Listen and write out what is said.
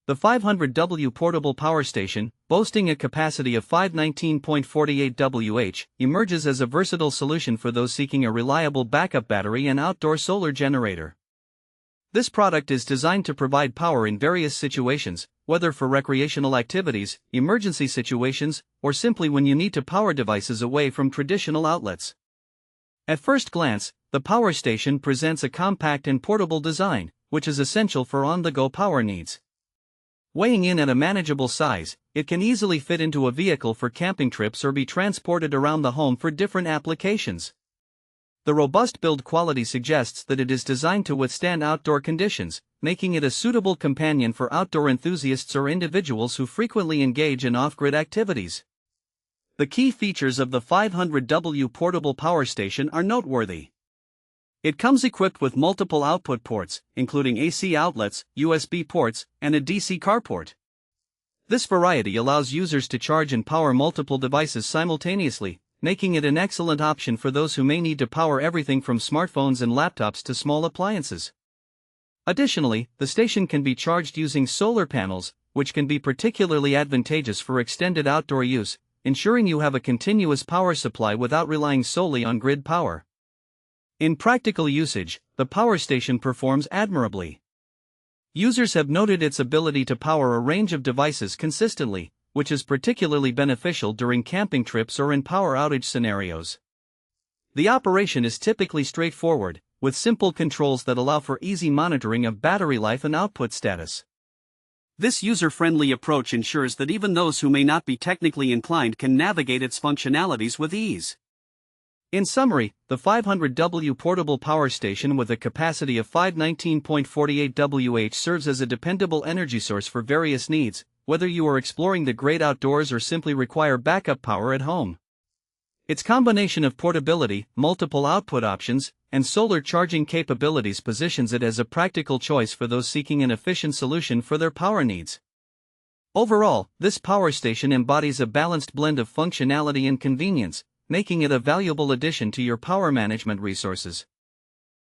The 500W portable power station, boasting a capacity of 519.48 Wh, emerges as a versatile solution for those seeking a reliable backup battery and outdoor solar generator. This product is designed to provide power in various situations, whether for recreational activities, emergency situations, or simply when you need to power devices away from traditional outlets. At first glance, the power station presents a compact and portable design, which is essential for on-the-go power needs. Weighing in at a manageable size, it can easily fit into a vehicle for camping trips or be transported around the home for different applications. The robust build quality suggests that it is designed to withstand outdoor conditions, making it a suitable companion for outdoor enthusiasts or individuals who frequently engage in off-grid activities. The key features of the 500W portable power station are noteworthy. It comes equipped with multiple output ports, including AC outlets, USB ports, and a DC carport. This variety allows users to charge and power multiple devices simultaneously, making it an excellent option for those who may need to power everything from smartphones and laptops to small appliances. Additionally, the station can be charged using solar panels, which can be particularly advantageous for extended outdoor use, ensuring you have a continuous power supply without relying solely on grid power. In practical usage, the power station performs admirably. Users have noted its ability to power a range of devices consistently, which is particularly beneficial during camping trips or in power outage scenarios. The operation is typically straightforward, with simple controls that allow for easy monitoring of battery life and output status. This user-friendly approach ensures that even those who may not be technically inclined can navigate its functionalities with ease. In summary, the 500W portable power station with a capacity of 519.48 Wh serves as a dependable energy source for various needs, whether you are exploring the great outdoors or simply require backup power at home. Its combination of portability, multiple output options, and solar charging capabilities positions it as a practical choice for those seeking an efficient solution for their power needs. Overall, this power station embodies a balanced blend of functionality and convenience, making it a valuable addition to your power management resources.